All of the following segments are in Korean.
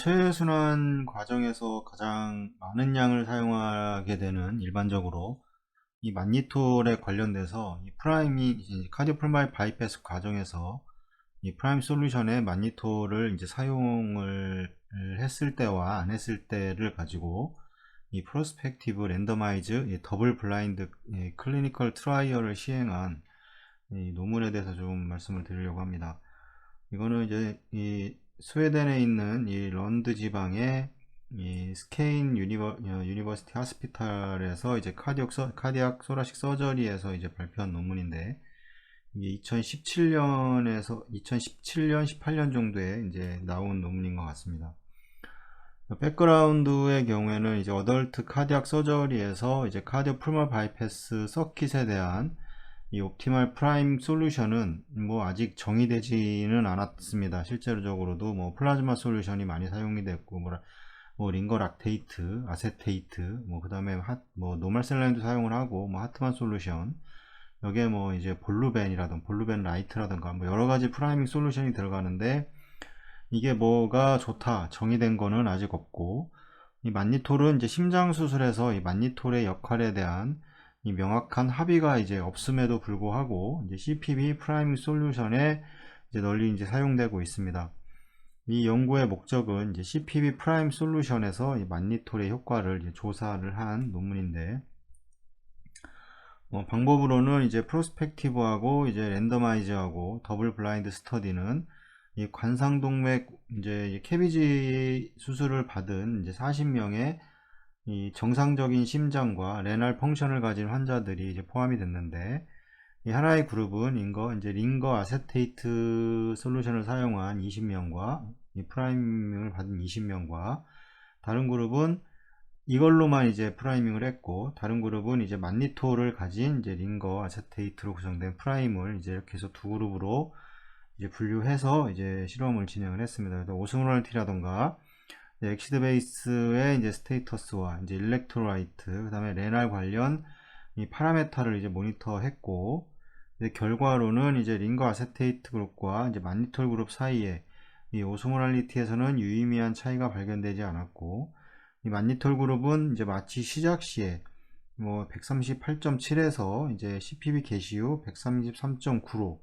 혈액순환 과정에서 가장 많은 양을 사용하게 되는 일반적으로 이 만니톨에 관련돼서 이 프라임이 이제 카디오 풀마이 바이패스 과정에서 이 프라임 솔루션의 만니톨을 이제 사용을 했을 때와 안 했을 때를 가지고 이 프로스펙티브 랜더마이즈 더블 블라인드 클리니컬 트라이얼을 시행한 이 논문에 대해서 좀 말씀을 드리려고 합니다. 이거는 이제 이 스웨덴에 있는 이 런드 지방의 이 스케인 유니버시티 하스피탈에서 이제 카디악 소라식 서저리에서 이제 발표한 논문인데, 이게 2017년 18년 정도에 이제 나온 논문인 것 같습니다. 백그라운드의 경우에는 이제 어덜트 카디악 서저리에서 이제 카디오 풀마 바이패스 서킷에 대한 이 옵티멀 프라임 솔루션은 뭐 아직 정의되지는 않았습니다. 실제로적으로도 뭐 플라즈마 솔루션이 많이 사용이 됐고, 뭐 링거 락테이트, 아세테이트, 뭐 그다음에 뭐 노멀 셀라인도 사용을 하고, 뭐 하트만 솔루션, 여기에 뭐 이제 볼루벤 라이트라든가 뭐 여러 가지 프라이밍 솔루션이 들어가는데, 이게 뭐가 좋다 정의된 거는 아직 없고, 이 만니톨은 이제 심장 수술에서 이 만니톨의 역할에 대한 이 명확한 합의가 이제 없음에도 불구하고 이제 CPB 프라이밍 솔루션에 이제 널리 이제 사용되고 있습니다. 이 연구의 목적은 이제 CPB 프라임 솔루션에서 이 만니톨의 효과를 이제 조사를 한 논문인데, 방법으로는 이제 프로스펙티브하고 이제 랜더마이즈하고 더블 블라인드 스터디는 이 관상동맥 이제 캐비지 수술을 받은 이제 40명의 이 정상적인 심장과 레날 펑션을 가진 환자들이 이제 포함이 됐는데, 이 하나의 그룹은 이제 링거 아세테이트 솔루션을 사용한 20명과 이 프라이밍을 받은 20명과, 다른 그룹은 이걸로만 이제 프라이밍을 했고, 다른 그룹은 이제 만니톨을 가진 이제 링거 아세테이트로 구성된 프라임을 이제 이렇게 해서 두 그룹으로 이제 분류해서 이제 실험을 진행을 했습니다. 그래서 오스모랄티라던가 엑시드 베이스의 이제 스테이터스와 이제 일렉트로라이트, 그 다음에 레날 관련 이 파라메타를 이제 모니터했고, 이제 결과로는 이제 링거 아세테이트 그룹과 이제 만니톨 그룹 사이에 이 오스모랄리티에서는 유의미한 차이가 발견되지 않았고, 이 만니톨 그룹은 이제 마취 시작 시에 뭐 138.7에서 이제 CPB 개시 후 133.9로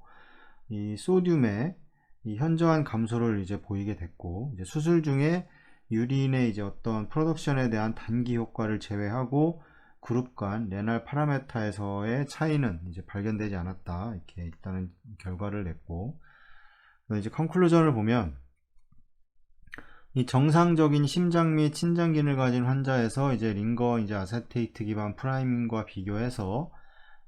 이 소듐의 이 현저한 감소를 이제 보이게 됐고, 이제 수술 중에 유린의 이제 어떤 프로덕션에 대한 단기 효과를 제외하고 그룹 간 레날 파라메타에서의 차이는 이제 발견되지 않았다, 이렇게 일단은 결과를 냈고, 이제 컨클루전을 보면 이 정상적인 심장 및 신장 기능을 가진 환자에서 이제 링거 이제 아세테이트 기반 프라이밍과 비교해서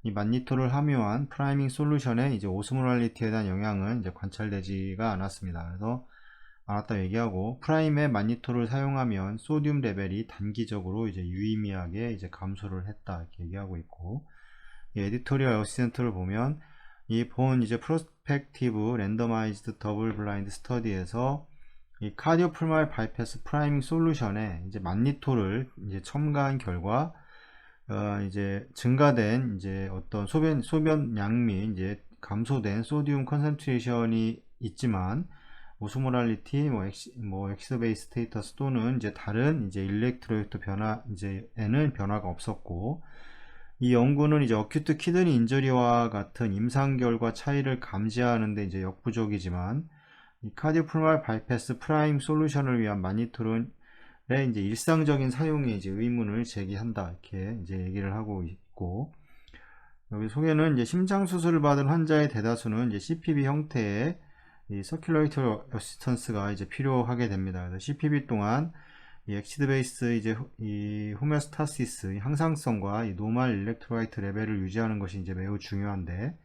이 만니톨을 함유한 프라이밍 솔루션의 이제 오스모랄리티에 대한 영향은 이제 관찰되지가 않았습니다. 그래서 않았다 얘기하고, 프라임의 만니톨을 사용하면 소듐 레벨이 단기적으로 이제 유의미하게 이제 감소를 했다, 이렇게 얘기하고 있고, 이 에디토리얼 어시스턴트를 보면 이 본 이제 프로스펙티브 랜더마이즈드 더블 블라인드 스터디에서 이 카디오 풀마이 바이패스 프라이밍 솔루션에 이제 만니톨을 이제 첨가한 결과 이제 증가된 이제 어떤 소변 및 이제 감소된 소디움 컨센트레이션이 있지만, 오스모랄리티, 엑시드 베이스 스테이터스 또는 이제 다른 이제 일렉트로이트 변화에는 변화가 없었고, 이 연구는 이제 어큐트 키드니 인저리와 같은 임상 결과 차이를 감지하는데 이제 역부족이지만, 이 카디오풀마이 바이패스 프라임 솔루션을 위한 마니토론의 이제 일상적인 사용에 이제 의문을 제기한다, 이렇게 이제 얘기를 하고 있고, 여기 소개는 이제 심장 수술을 받은 환자의 대다수는 이제 CPB 형태의 이 서큘레이터리 어시스턴스가 이제 필요하게 됩니다. 그래서 CPB 동안 이 엑시드 베이스 이제 이 호메오스타시스, 항상성과 이 노멀 일렉트로라이트 레벨을 유지하는 것이 이제 매우 중요한데,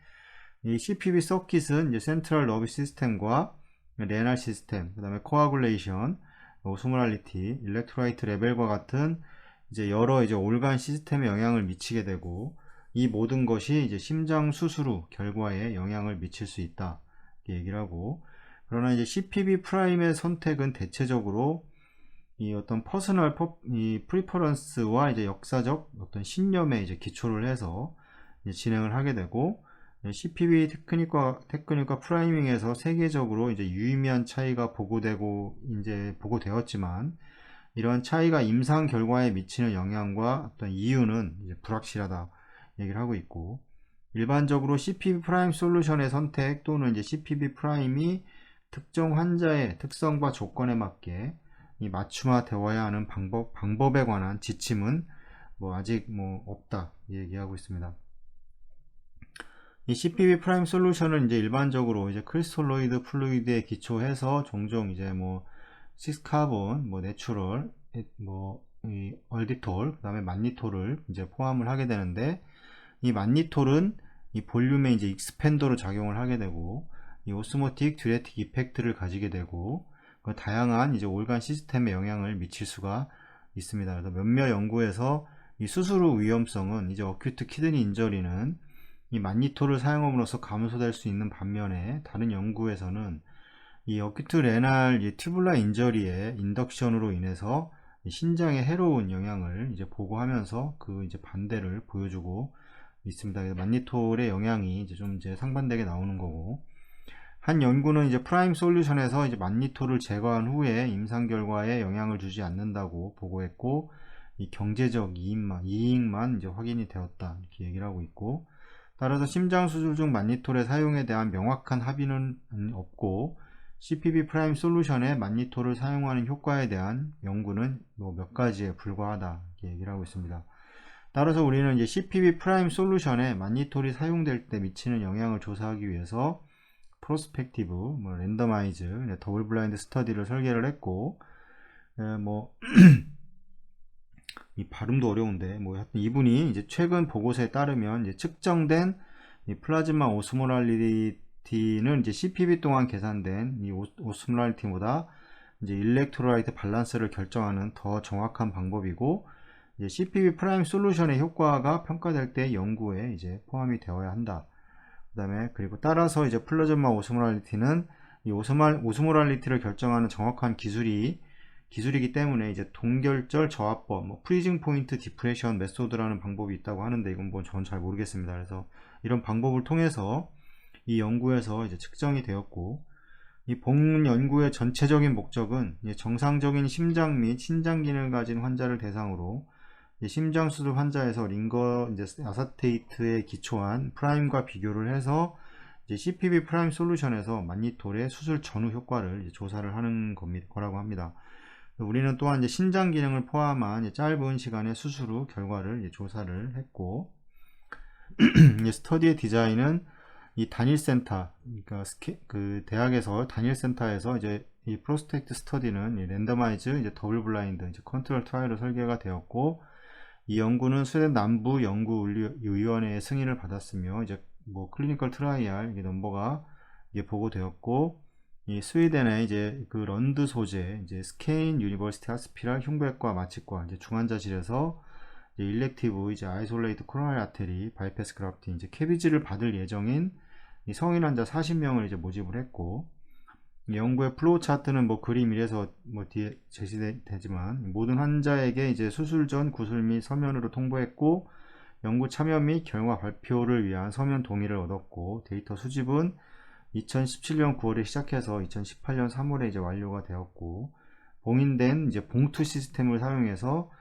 이 CPB 서킷은 이제 센트럴 너비 시스템과 레날 시스템, 그 다음에 코아굴레이션, 오스모랄리티, 일렉트로라이트 레벨과 같은 이제 여러 이제 올간 시스템에 영향을 미치게 되고, 이 모든 것이 이제 심장 수술 후 결과에 영향을 미칠 수 있다, 이렇게 얘기를 하고, 그러나 이제 CPB 프라임의 선택은 대체적으로 이 어떤 퍼스널 이 프리퍼런스와 이제 역사적 어떤 신념에 이제 기초를 해서 이제 진행을 하게 되고, CPV 테크닉과 프라이밍에서 세계적으로 이제 유의미한 차이가 보고되었지만 이런 차이가 임상 결과에 미치는 영향과 어떤 이유는 이제 불확실하다 얘기를 하고 있고, 일반적으로 CPV 프라임 솔루션의 선택 또는 이제 CPV 프라임이 특정 환자의 특성과 조건에 맞게 이 맞춤화 되어야 하는 방법에 관한 지침은 아직 없다 얘기하고 있습니다. 이 CPV 프라임 솔루션은 이제 일반적으로 이제 크리스톨로이드 플루이드에 기초해서 종종 이제 시스카본, 내추럴, 이 얼디톨, 그 다음에 만니톨을 이제 포함을 하게 되는데, 이 만니톨은 이 볼륨의 이제 익스펜더로 작용을 하게 되고, 이 오스모틱 듀레틱 이펙트를 가지게 되고, 다양한 이제 올간 시스템에 영향을 미칠 수가 있습니다. 그래서 몇몇 연구에서 이 수술 후 위험성은 이제 어큐트 키드니 인저리는 이 만니톨을 사용함으로써 감소될 수 있는 반면에, 다른 연구에서는 이 어큐트 레날 튜뷸라 인저리의 인덕션으로 인해서 신장에 해로운 영향을 이제 보고하면서 그 이제 반대를 보여주고 있습니다. 그래서 만니톨의 영향이 이제 좀 상반되게 나오는 거고, 한 연구는 이제 프라임 솔루션에서 이제 만니톨을 제거한 후에 임상 결과에 영향을 주지 않는다고 보고했고, 이 경제적 이익만 이제 확인이 되었다 이렇게 얘기를 하고 있고, 따라서 심장 수술 중 만니톨의 사용에 대한 명확한 합의는 없고, CPV 프라임 솔루션의 만니톨을 사용하는 효과에 대한 연구는 몇 가지에 불과하다 이렇게 얘기를 하고 있습니다. 따라서 우리는 이제 CPV 프라임 솔루션에 만니톨이 사용될 때 미치는 영향을 조사하기 위해서 프로스펙티브, 랜더마이즈, 더블 블라인드 스터디를 설계를 했고, 이 발음도 어려운데, 하여튼 이분이 이제 최근 보고서에 따르면 이제 측정된 이 플라즈마 오스모랄리티는 이제 CPV 동안 계산된 이 오스모랄리티보다 이제 일렉트로라이트 밸런스를 결정하는 더 정확한 방법이고, 이제 CPV 프라임 솔루션의 효과가 평가될 때 연구에 이제 포함이 되어야 한다. 그다음에 그리고 따라서 이제 플라즈마 오스모랄리티는 이 오스모랄리티를 결정하는 정확한 기술이기 때문에 이제 동결절 저하법, 프리징 포인트 디프레션 메소드라는 방법이 있다고 하는데, 이건 저는 잘 모르겠습니다. 그래서 이런 방법을 통해서 이 연구에서 이제 측정이 되었고, 이 본 연구의 전체적인 목적은 정상적인 심장 및 신장 기능을 가진 환자를 대상으로 심장 수술 환자에서 링거 아세테이트에 기초한 프라임과 비교를 해서 CPV 프라임 솔루션에서 만니톨의 수술 전후 효과를 조사를 하는 거라고 합니다. 우리는 또한 신장 기능을 포함한 짧은 시간의 수술 후 결과를 조사를 했고, 스터디의 디자인은 이 단일 센터, 그러니까 그 대학에서 단일 센터에서 이 프로스펙트 스터디는 랜더마이즈 더블 블라인드 컨트롤 트라이로 설계가 되었고, 이 연구는 스웨덴 남부 연구위원회의 승인을 받았으며 클리니컬 트라이얼 넘버가 보고되었고, 이 스웨덴의 그 런드 소재 스케인 유니버시티 하스피랄 흉부외과 마취과 중환자실에서 일렉티브 아이솔레이트 코로나리 아테리 바이패스 그라프트 캐비지를 받을 예정인 이 성인 환자 40명을 모집을 했고, 이 연구의 플로우 차트는 그림 1에서 뒤에 제시되지만 모든 환자에게 수술 전 구술 및 서면으로 통보했고, 연구 참여 및 결과 발표를 위한 서면 동의를 얻었고, 데이터 수집은 2017년 9월에 시작해서 2018년 3월에 완료가 되었고, 봉인된 봉투 시스템을 사용해서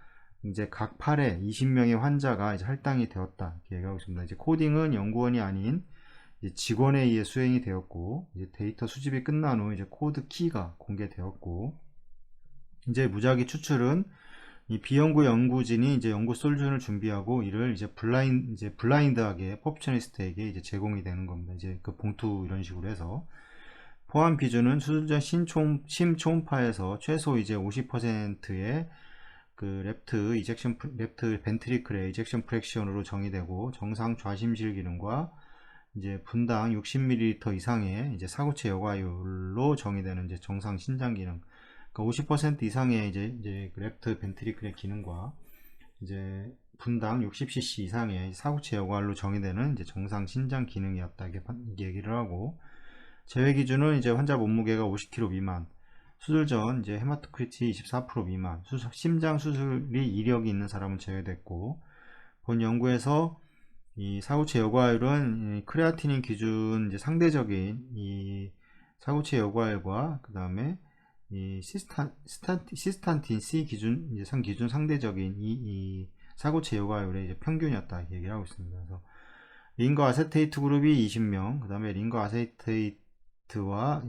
각 팔에 20명의 환자가 할당이 되었다 이렇게 얘기하고 있습니다. 코딩은 연구원이 아닌 직원에 의해 수행이 되었고, 데이터 수집이 끝난 후 코드 키가 공개되었고, 무작위 추출은 이 비연구 연구진이 연구 솔루션을 준비하고 이를 블라인드하게 퍼펙셔니스트에게 제공이 되는 겁니다. 그 봉투 이런 식으로 해서 포함 기준은 수술 전 심초음파에서 최소 50%의 그 랩트 벤트리클의 이젝션 프랙션으로 정의되고, 정상 좌심실 기능과 분당 60ml 이상의 사구체 여과율로 정의되는 정상 신장 기능, 50% 이상의 랩트 벤트리클의 기능과 분당 60cc 이상의 사구체 여과율로 정의되는 정상 신장 기능이었다 이렇게 얘기를 하고, 제외 기준은 환자 몸무게가 50kg 미만, 수술 전 헤마토크리트 24% 미만, 심장 수술이 이력이 있는 사람은 제외됐고, 본 연구에서 이 사고체 여과율은 이 크레아티닌 기준 이제 상대적인 이 사고체 여과율과 그 다음에 이 시스탄틴 C 기준 이제 기준 상대적인 이 사고체 여과율의 이제 평균이었다 이렇게 얘기를 하고 있습니다. 그래서 린거 아세테이트 그룹이 20명, 그 다음에 린거 아세테이트와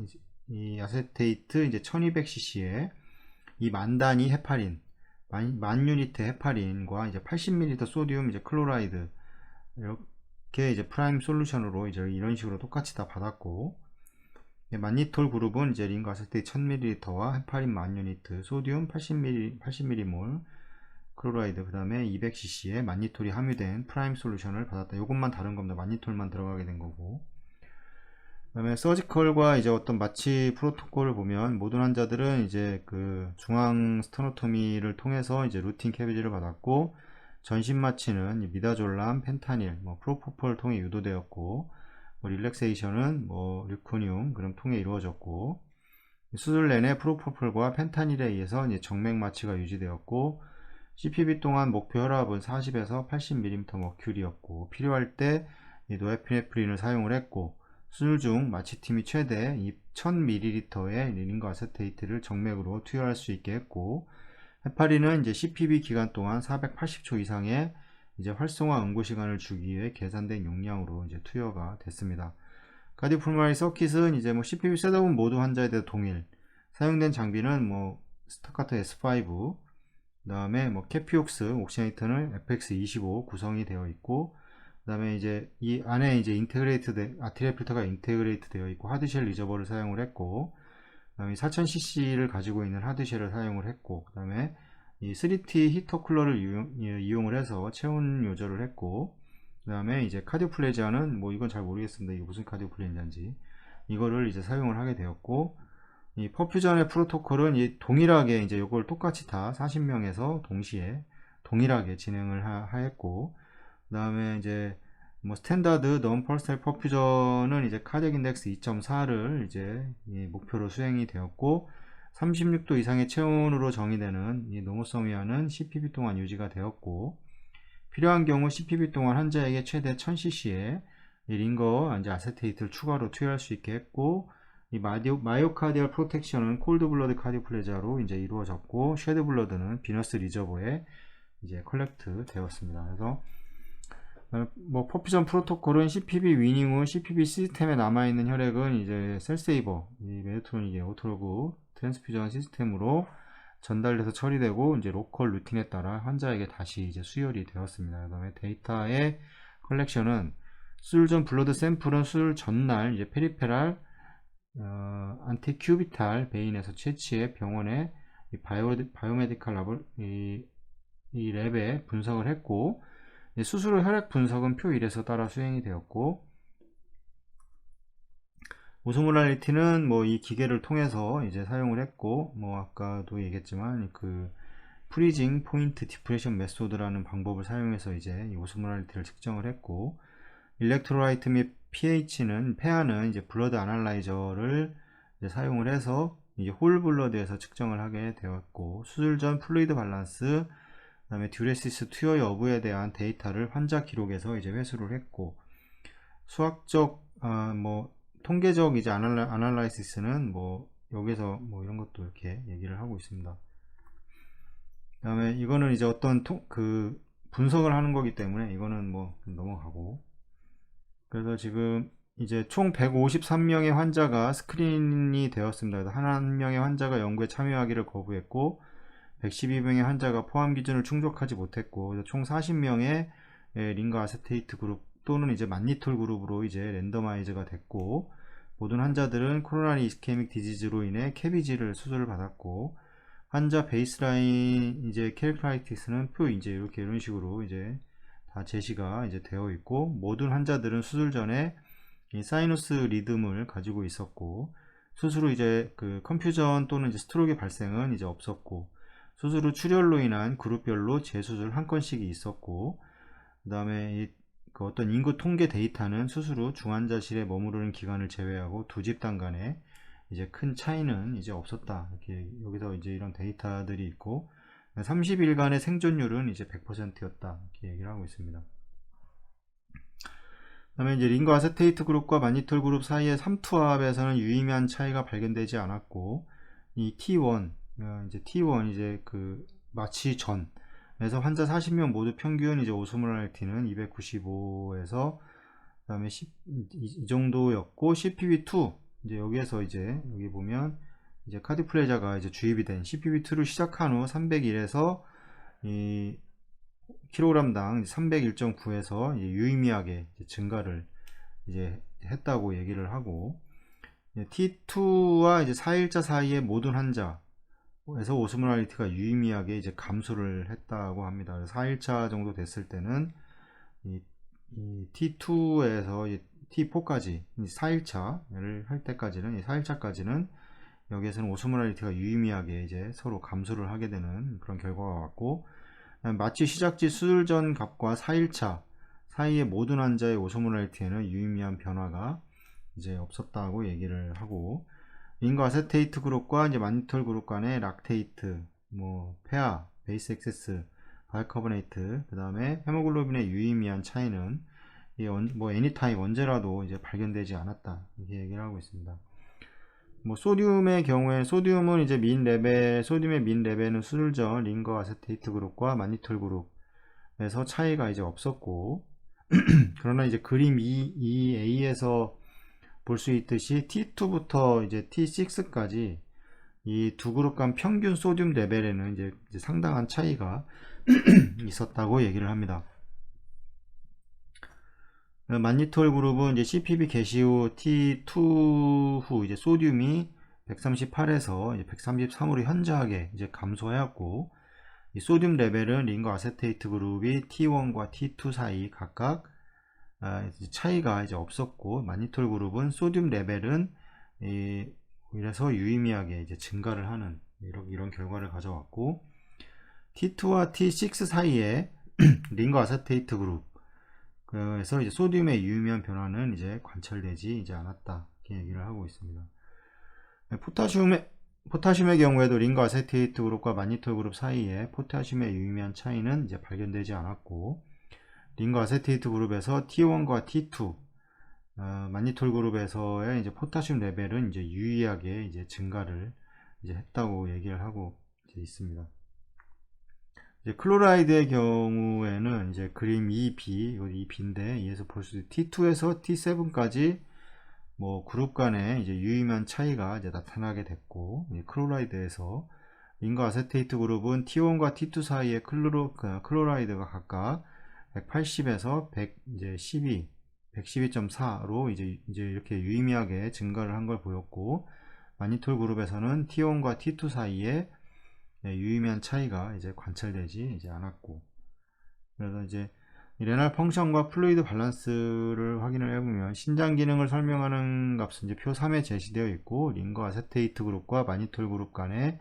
이 아세테이트 이제 1200cc에 이 만단위 헤파린, 만 유니트 헤파린과 이제 80ml 소디움 이제 클로라이드 이렇게 이제 프라임 솔루션으로 이제 이런 식으로 똑같이 다 받았고, 만니톨 그룹은 이제 린거 아세테이트 1000ml와 헤파린 만 유니트, 소디움 80ml, 클로라이드 그 다음에 200cc에 만니톨이 함유된 프라임 솔루션을 받았다. 이것만 다른 겁니다. 만니톨만 들어가게 된 거고. 그 다음에 서지컬과 이제 어떤 마취 프로토콜을 보면 모든 환자들은 이제 그 중앙 스테노토미를 통해서 이제 루틴 캐비지를 받았고, 전신 마취는 미다졸람, 펜타닐, 프로포폴 통해 유도되었고, 릴렉세이션은 류코니움 그럼 통해 이루어졌고, 수술 내내 프로포폴과 펜타닐에 의해서 이제 정맥 마취가 유지되었고, CPB 동안 목표 혈압은 40에서 80mm 머큐리였고, 필요할 때 노에피네프린을 사용을 했고, 수술 중 마취팀이 최대 1000ml의 린거 아세테이트를 정맥으로 투여할 수 있게 했고, 헤파린은 이제 CPB 기간 동안 480초 이상의 이제 활성화 응고 시간을 주기 위해 계산된 용량으로 이제 투여가 됐습니다. 카디오풀모나리 서킷은 이제 CPB 셋업은 모두 환자에 대해 동일. 사용된 장비는 스타카토 S5, 그 다음에 캐피옥스 옥시네이터는 FX25 구성이 되어 있고, 그 다음에 이제 이 안에 이제 아티레 필터가 인테그레이트 되어 있고, 하드쉘 리저버를 사용을 했고, 그 다음에 4000cc를 가지고 있는 하드쉘을 사용을 했고, 그 다음에 이 3T 히터 쿨러를 이용을 해서 체온 요절을 했고, 그 다음에 이제 카디오플레지아는 이건 잘 모르겠습니다. 이게 무슨 카디오플레지아인지 이거를 이제 사용을 하게 되었고, 이 퍼퓨전의 프로토콜은 동일하게 이제 이걸 똑같이 다 40명에서 동시에 동일하게 진행을 하였고, 그 다음에 이제 스탠다드 non pulsatile 퍼퓨전은 이제 카디악 인덱스 2.4를 이제 목표로 수행이 되었고, 36도 이상의 체온으로 정의되는 이 노모서미아는 CPB 동안 유지가 되었고, 필요한 경우 CPB 동안 환자에게 최대 1000cc의 린거 아세테이트를 추가로 투여할 수 있게 했고, 이 마이오카디얼 프로텍션은 콜드블러드 카디오플레지아로 이제 이루어졌고, 쉐드블러드는 비너스 리저버에 이제 컬렉트 되었습니다. 그래서 퍼퓨전 프로토콜은 CPB 위닝 후 CPB 시스템에 남아있는 혈액은 이제 셀세이버, 이 메드트로닉의 오토로그 트랜스퓨전 시스템으로 전달돼서 처리되고, 이제 로컬 루틴에 따라 환자에게 다시 이제 수혈이 되었습니다. 그 다음에 데이터의 컬렉션은 수술 전 블러드 샘플은 수술 전날 이제 페리페랄 안티큐비탈 베인에서 채취해 병원의 바이오메디컬 이 랩에 분석을 했고, 수술 후 혈액 분석은 표 1에서 따라 수행이 되었고, 오스모랄리티는 이 기계를 통해서 이제 사용을 했고, 아까도 얘기했지만 그 프리징 포인트 디프레션 메소드라는 방법을 사용해서 이제 이 오스모랄리티를 측정을 했고, 일렉트로라이트 및 pH는 이제 블러드 아날라이저를 이제 사용을 해서 이제 홀 블러드에서 측정을 하게 되었고, 수술 전 플루이드 밸런스, 그 다음에 듀레시스 투여 여부에 대한 데이터를 환자 기록에서 이제 회수를 했고, 수학적 통계적 이제 아날라이시스는 여기서 이런 것도 이렇게 얘기를 하고 있습니다. 그 다음에 이거는 이제 어떤 그 분석을 하는 거기 때문에 이거는 넘어가고, 그래서 지금 이제 총 153명의 환자가 스크린이 되었습니다. 그래서 한 명의 환자가 연구에 참여하기를 거부했고, 112명의 환자가 포함 기준을 충족하지 못했고, 그래서 총 40명의 린거 아세테이트 그룹 또는 이제 만니톨 그룹으로 이제 랜더마이즈가 됐고, 모든 환자들은 코로나리 이스케믹 디지즈로 인해 캐비지를 수술을 받았고, 환자 베이스라인 이제 캐릭터라이티스는 표 이제 이렇게 이런 식으로 이제 다 제시가 이제 되어 있고, 모든 환자들은 수술 전에 이 사이너스 리듬을 가지고 있었고, 수술 후 이제 그 컨퓨전 또는 이제 스트로크의 발생은 이제 없었고, 수술 후 출혈로 인한 그룹별로 재수술 한 건씩이 있었고, 그 다음에 그 어떤 인구 통계 데이터는 수술 후 중환자실에 머무르는 기간을 제외하고 두 집단 간에 이제 큰 차이는 이제 없었다. 이렇게 여기서 이제 이런 데이터들이 있고, 30일간의 생존율은 이제 100%였다. 이렇게 얘기를 하고 있습니다. 그다음에 이제 링거 아세테이트 그룹과 마니톨 그룹 사이의 삼투압에서는 유의미한 차이가 발견되지 않았고, 이 T1, 이제 T1 이제 그 마취 전에서 환자 40명 모두 평균 이제 오스모랄리티는 295에서 그다음에 이 정도였고, CPV2 이제 여기에서 이제 여기 보면 이제 카디플레자가 이제 주입이 된 CPV2를 시작한 후 301에서 이 킬로그램당 301.9에서 유의미하게 증가를 이제 했다고 얘기를 하고, T2와 이제 4일차 사이의 모든 환자에서 오스모랄리티가 유의미하게 이제 감소를 했다고 합니다. 4일차 정도 됐을 때는 이 T2에서 T4까지 4일차를 할 때까지는, 4일차까지는 여기에서는 오스모랄리티가 유의미하게 이제 서로 감소를 하게 되는 그런 결과가 왔고, 마취 시작지 수술 전 값과 4일차 사이의 모든 환자의 오스모랄리티에는 유의미한 변화가 이제 없었다고 얘기를 하고, 링거 아세테이트 그룹과 이제 마니톨 그룹 간의 락테이트, 뭐 폐하, 베이스 액세스, 바이카보네이트, 그 다음에 헤모글로빈의 유의미한 차이는 뭐 애니타임 언제라도 이제 발견되지 않았다, 이렇게 얘기를 하고 있습니다. 뭐 소듐의 경우에 소듐은 이제 소듐의 민 레벨은 수술 전 링거 아세테이트 그룹과 마니톨 그룹에서 차이가 이제 없었고, 그러나 이제 그림 2A에서 볼 수 있듯이 T2부터 이제 T6까지 이 두 그룹 간 평균 소듐 레벨에는 이제 상당한 차이가 있었다고 얘기를 합니다. 마니톨 그룹은 이제 CPB 개시 후 T2 후 이제 소듐이 138에서 133으로 현저하게 이제 감소하였고, 이 소듐 레벨은 링거 아세테이트 그룹이 T1과 T2 사이 각각 차이가 이제 없었고, 마니톨 그룹은 소듐 레벨은 이래서 유의미하게 이제 증가를 하는 이런 결과를 가져왔고, T2와 T6 사이에 링거 아세테이트 그룹 그래서 이제 소듐의 유의미한 변화는 이제 관찰되지 이제 않았다, 이렇게 얘기를 하고 있습니다. 포타슘의 경우에도 링거 아세테이트 그룹과 마니톨 그룹 사이에 포타슘의 유의미한 차이는 이제 발견되지 않았고, 링거 아세테이트 그룹에서 T1과 T2, 마니톨 그룹에서의 이제 포타슘 레벨은 이제 유의하게 이제 증가를 이제 했다고 얘기를 하고 이제 있습니다. 이제 클로라이드의 경우에는 이제 그림 2B, 이거 2B인데 이에서 볼 수 있듯이 T2에서 T7까지 뭐 그룹 간에 이제 유의미한 차이가 이제 나타나게 됐고, 클로라이드에서 링거 아세테이트 그룹은 T1과 T2 사이의 클로라이드가 각각 180에서 112, 112.4로 이제 이렇게 유의미하게 증가를 한 걸 보였고, 마니톨 그룹에서는 T1과 T2 사이에 유의미한 차이가 이제 관찰되지 이제 않았고, 그래서 이제 레날 펑션과 플루이드 밸런스를 확인을 해보면 신장 기능을 설명하는 값은 이제 표 3에 제시되어 있고, 링거 아세테이트 그룹과 마니톨 그룹 간의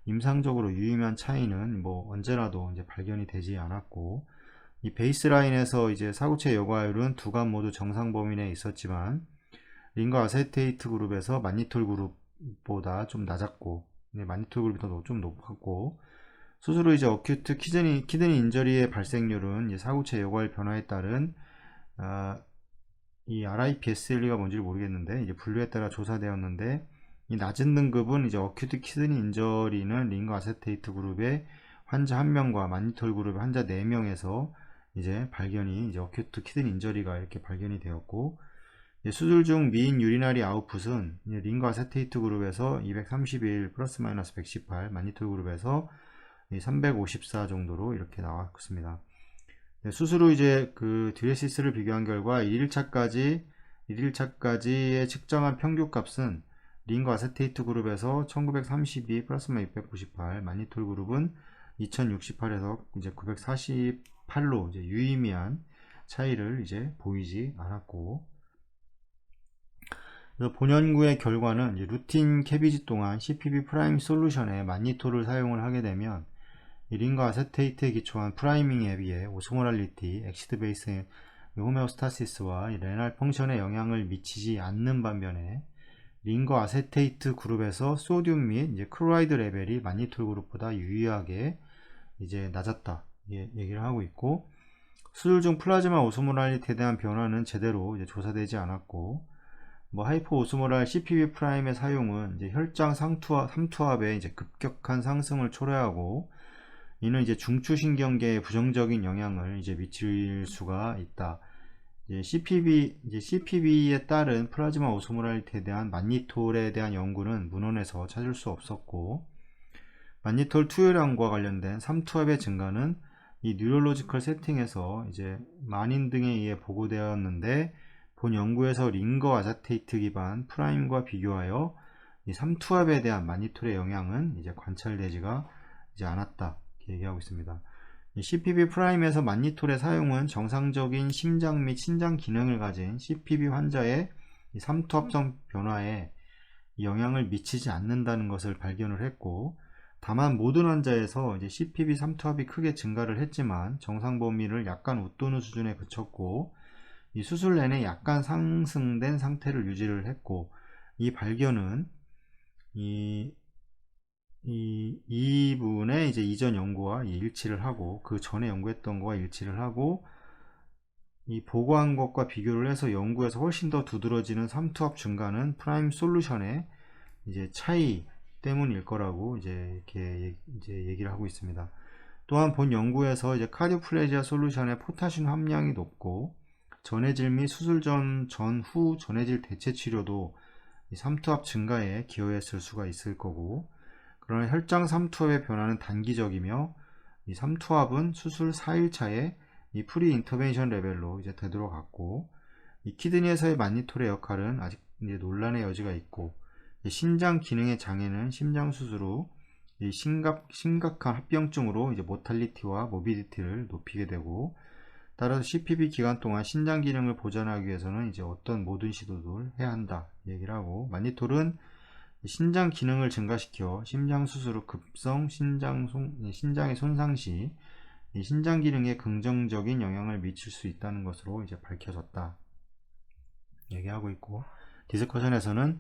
임상적으로 유의미한 차이는 뭐 언제라도 이제 발견이 되지 않았고, 이 베이스라인에서 이제 사구체 여과율은 두 간 모두 정상 범위 내에 있었지만 링거 아세테이트 그룹에서 마니톨 그룹보다 좀 낮았고, 마니톨 그룹이 더 좀 높았고, 수술 후 이제 어큐트 키드니 인저리의 발생률은 이제 사구체 여과율 변화에 따른 이 RIPSLE가 뭔지를 모르겠는데 이제 분류에 따라 조사되었는데, 이 낮은 등급은 이제 어큐트 키드니 인저리는 링거 아세테이트 그룹의 환자 1명과 마니톨 그룹의 환자 4명에서 이제 발견이 이제 어큐트 키드니 인저리가 이렇게 발견이 되었고, 수술 중 미인 유리나리 아웃풋은 링거 아세테이트 그룹에서 231 플러스 마이너스 118, 마니톨 그룹에서 354 정도로 이렇게 나왔습니다. 수술 후 이제 그 듀레시스를 비교한 결과 1일차까지의 측정한 평균 값은 링거 아세테이트 그룹에서 1932 플러스 마이너스 698, 마니톨 그룹은 2068에서 이제 948로 이제 유의미한 차이를 이제 보이지 않았고, 그래서 본연구의 결과는 루틴 캐비지 동안 CPB 프라임 솔루션에 마니톨을 사용을 하게 되면 이 링거 아세테이트에 기초한 프라이밍에 비해 오스모랄리티, 엑시드 베이스 호메오스타시스와 레날 펑션에 영향을 미치지 않는 반면에 링거 아세테이트 그룹에서 소듐 및 이제 클로라이드 레벨이 마니톨 그룹보다 유의하게 이제 낮았다, 얘기를 하고 있고, 수술 중 플라즈마 오스모랄리티에 대한 변화는 제대로 이제 조사되지 않았고, 뭐 하이퍼 오스모랄 CPB 프라임의 사용은 이제 혈장 삼투압의 이제 급격한 상승을 초래하고, 이는 이제 중추신경계에 부정적인 영향을 이제 미칠 수가 있다. 이제 CPB에 따른 플라즈마 오스모랄리티에 대한 만니톨에 대한 연구는 문헌에서 찾을 수 없었고, 만니톨 투여량과 관련된 삼투압의 증가는 이 뉴럴로지컬 세팅에서 이제 만인 등에 의해 보고되었는데, 본 연구에서 링거 아자테이트 기반 프라임과 비교하여 이 삼투압에 대한 만니톨의 영향은 이제 관찰되지가 이제 않았다, 이렇게 얘기하고 있습니다. 이 CPB 프라임에서 만니톨의 사용은 정상적인 심장 및 신장 기능을 가진 CPB 환자의 이 삼투압성 변화에 영향을 미치지 않는다는 것을 발견을 했고, 다만 모든 환자에서 이제 CPB 삼투압이 크게 증가를 했지만 정상 범위를 약간 웃도는 수준에 그쳤고, 이 수술 내내 약간 상승된 상태를 유지를 했고, 이 발견은 이분의 이제 이전 연구와 일치를 하고, 그 전에 연구했던 거와 일치를 하고, 이 보고한 것과 비교를 해서 연구에서 훨씬 더 두드러지는 삼투압 증가는 프라임 솔루션의 이제 차이 때문일 거라고 이제 얘기를 하고 있습니다. 또한 본 연구에서 이제 카디오플레지아 솔루션의 포타슘 함량이 높고, 전해질 및 수술 전후 전해질 대체 치료도 이 삼투압 증가에 기여했을 수가 있을 거고, 그러나 혈장 삼투압의 변화는 단기적이며, 이 삼투압은 수술 4일차에 이 프리 인터벤션 레벨로 이제 되돌아갔고, 이 키드니에서의 만니톨의 역할은 아직 이제 논란의 여지가 있고, 신장 기능의 장애는 심장 수술 후 심각한 합병증으로 이제 모탈리티와 모비디티를 높이게 되고, 따라서 CPB 기간 동안 신장 기능을 보존하기 위해서는 이제 어떤 모든 시도를 해야 한다 얘기를 하고, 만니톨은 신장 기능을 증가시켜 심장 수술 후 급성 신장의 손상 시 신장 기능에 긍정적인 영향을 미칠 수 있다는 것으로 이제 밝혀졌다 얘기하고 있고, 디스커션에서는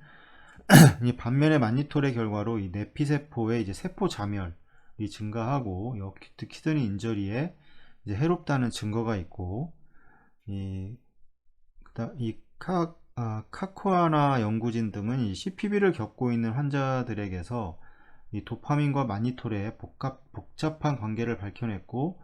이 반면에 만니톨의 결과로 이 내피세포의 이제 세포 자멸이 증가하고 키드니 인저리에 이제 해롭다는 증거가 있고, 이 카코아나 연구진 등은 이 CPB를 겪고 있는 환자들에게서 이 도파민과 만니톨의 복잡한 관계를 밝혀냈고,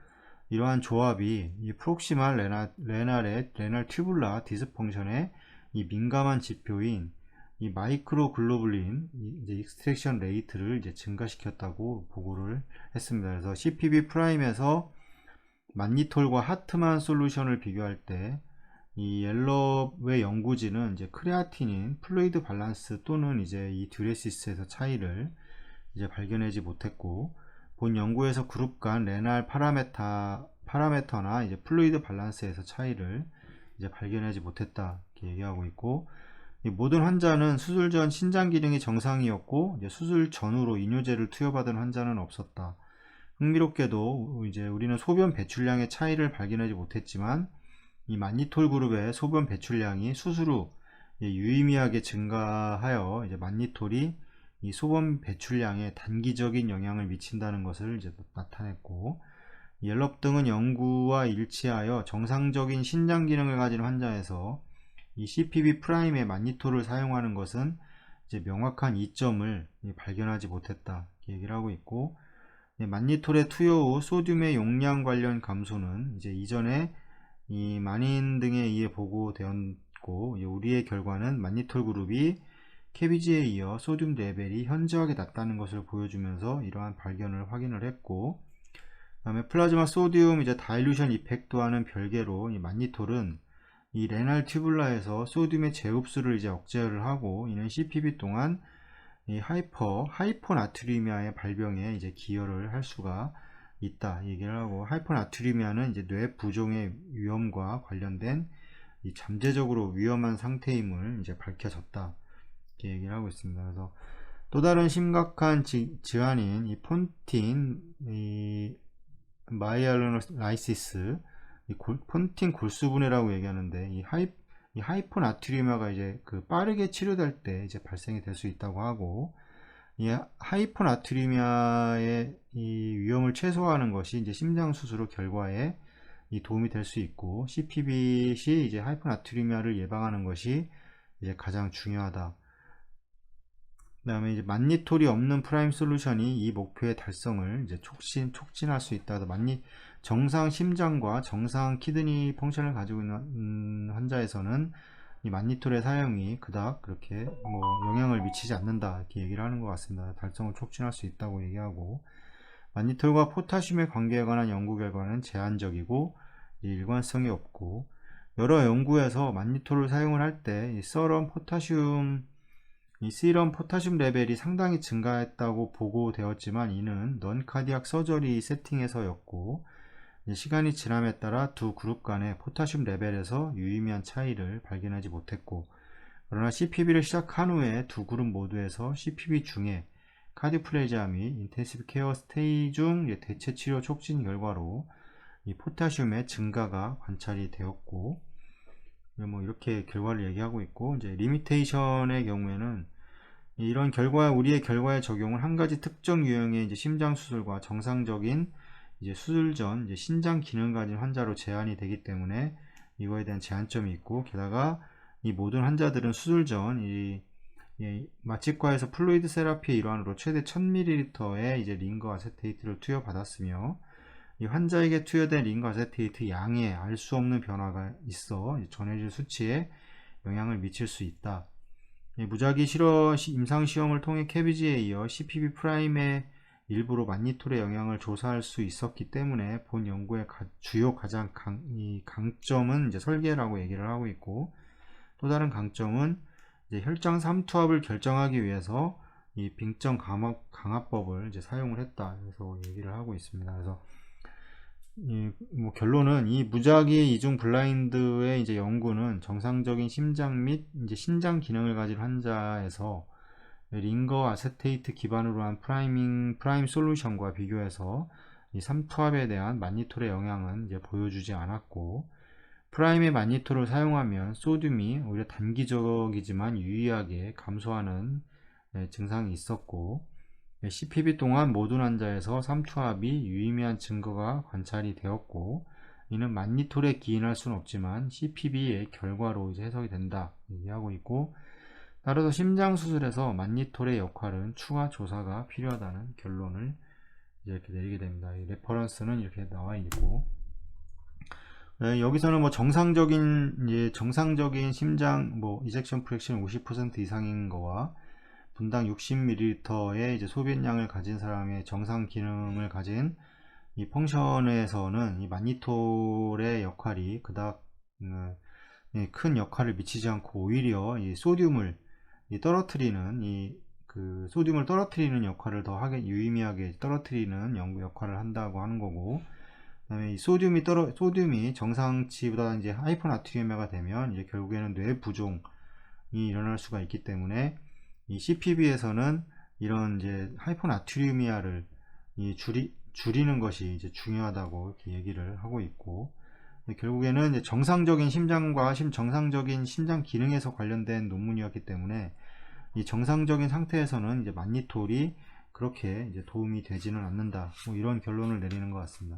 이러한 조합이 이 프록시말 레날 튜뷸라 디스펑션의 이 민감한 지표인 이 마이크로 글로불린 이제 익스트랙션 레이트를 이제 증가시켰다고 보고를 했습니다. 그래서 CPB 프라임에서 만니톨과 하트만 솔루션을 비교할 때 이 옐럽의 연구진은 이제 크레아티닌, 플루이드 밸런스 또는 이제 이 듀레시스에서 차이를 이제 발견하지 못했고, 본 연구에서 그룹 간 레날 파라메터나 이제 플루이드 밸런스에서 차이를 이제 발견하지 못했다 이렇게 얘기하고 있고, 이 모든 환자는 수술 전 신장 기능이 정상이었고, 이제 수술 전후로 이뇨제를 투여받은 환자는 없었다. 흥미롭게도 이제 우리는 소변 배출량의 차이를 발견하지 못했지만, 이 만니톨 그룹의 소변 배출량이 수술 후 유의미하게 증가하여 이제 만니톨이 이 소변 배출량에 단기적인 영향을 미친다는 것을 이제 나타냈고, 옐럽 등은 연구와 일치하여 정상적인 신장 기능을 가진 환자에서 이 CPB 프라임의 만니톨을 사용하는 것은 이제 명확한 이점을 발견하지 못했다 이렇게 얘기를 하고 있고, 만니톨의 투여 후 소듐의 용량 관련 감소는 이제 이전에 이 만인 등에 의해 보고되었고, 우리의 결과는 만니톨 그룹이 KBG에 이어 소듐 레벨이 현저하게 낮다는 것을 보여주면서 이러한 발견을 확인을 했고, 그 다음에 플라즈마 소듐 이제 다일루션 이펙트와는 별개로 이 만니톨은 이 레날 튜뷸라에서 소듐의 재흡수를 이제 억제를 하고, 이는 CPB 동안 이 하이포나트리미아의 발병에 이제 기여를 할 수가 있다 얘기를 하고, 하이포나트리미아는 이제 뇌 부종의 위험과 관련된 이 잠재적으로 위험한 상태임을 이제 밝혀졌다 이렇게 얘기를 하고 있습니다. 그래서 또 다른 심각한 질환인 이 폰틴 마이알로라이시스, 폰틴 골수분해라고 얘기하는데, 이 하이포나트리미아가 이제 그 빠르게 치료될 때 이제 발생이 될 수 있다고 하고, 이 하이포나트리미아의 이 위험을 최소화하는 것이 이제 심장 수술 후 결과에 이 도움이 될 수 있고, CPBC 이제 하이퍼나트리미아를 예방하는 것이 이제 가장 중요하다. 그 다음에 이제 만니톨이 없는 프라임 솔루션이 이 목표의 달성을 이제 촉진할 수 있다. 정상 심장과 정상 키드니 펑션을 가지고 있는 환자에서는 이 만니톨의 사용이 그닥 그렇게 영향을 미치지 않는다, 이렇게 얘기를 하는 것 같습니다. 달성을 촉진할 수 있다고 얘기하고, 만니톨과 포타슘의 관계에 관한 연구 결과는 제한적이고 일관성이 없고, 여러 연구에서 만니톨을 사용을 할 때 이 세럼 포타슘 레벨이 상당히 증가했다고 보고되었지만, 이는 넌 카디악 서저리 세팅에서였고, 시간이 지남에 따라 두 그룹 간의 포타슘 레벨에서 유의미한 차이를 발견하지 못했고, 그러나 CPB를 시작한 후에 두 그룹 모두에서 CPB 중에 카디오플레지아 및 인텐시브 케어 스테이 중 대체 치료 촉진 결과로 이 포타슘의 증가가 관찰이 되었고, 이렇게 결과를 얘기하고 있고, 이제 리미테이션의 경우에는 이런 우리의 결과에 적용은 한 가지 특정 유형의 이제 심장 수술과 정상적인 이제 수술 전 이제 신장 기능 가진 환자로 제한이 되기 때문에 이거에 대한 제한점이 있고, 게다가 이 모든 환자들은 수술 전 마취과에서 플루이드 세라피의 일환으로 최대 1000ml의 이제 링거 아세테이트를 투여받았으며, 이 환자에게 투여된 링거 아세테이트 양에 알 수 없는 변화가 있어 전해질 수치에 영향을 미칠 수 있다. 무작위 임상시험을 통해 캐비지에 이어 CPB 프라임의 일부로 만니톨의 영향을 조사할 수 있었기 때문에 본 연구의 주요 가장 강점은 이제 설계라고 얘기를 하고 있고, 또 다른 강점은 이제 혈장 삼투압을 결정하기 위해서 이 빙점 강화법을 이제 사용을 했다, 그래서 얘기를 하고 있습니다. 그래서 결론은 이 무작위 이중 블라인드의 이제 연구는 정상적인 심장 및 이제 신장 기능을 가진 환자에서 링거 아세테이트 기반으로 한 프라임 솔루션과 비교해서 이 삼투압에 대한 만니톨의 영향은 이제 보여주지 않았고, 프라임의 만니톨을 사용하면 소듐이 오히려 단기적이지만 유의하게 감소하는 증상이 있었고, CPB 동안 모든 환자에서 삼투압이 유의미한 증거가 관찰이 되었고, 이는 만니톨에 기인할 수는 없지만 CPB의 결과로 이제 해석이 된다 얘기하고 있고, 따라서 심장 수술에서 만니톨의 역할은 추가 조사가 필요하다는 결론을 이렇게 내리게 됩니다. 이 레퍼런스는 이렇게 나와 있고, 여기서는 정상적인 심장 이젝션 프랙션 50% 이상인 거와 분당 60ml의 이제 소변량을 가진 사람의 정상 기능을 가진 이 펑션에서는 이 만니톨의 역할이 그닥 큰 역할을 미치지 않고, 오히려 이 소듐을 떨어뜨리는 소듐을 떨어뜨리는 역할을 더 유의미하게 떨어뜨리는 연구 역할을 한다고 하는 거고, 그다음에 이 소듐이 정상치보다 이제 하이퍼나트리미아가 되면 이제 결국에는 뇌 부종이 일어날 수가 있기 때문에 이 CPB에서는 이런 이제 하이퍼나트리미아를 줄이는 것이 이제 중요하다고 이렇게 얘기를 하고 있고, 결국에는 이제 정상적인 심장과 정상적인 심장 기능에서 관련된 논문이었기 때문에 이 정상적인 상태에서는 이제 만니톨이 그렇게 이제 도움이 되지는 않는다, 이런 결론을 내리는 것 같습니다.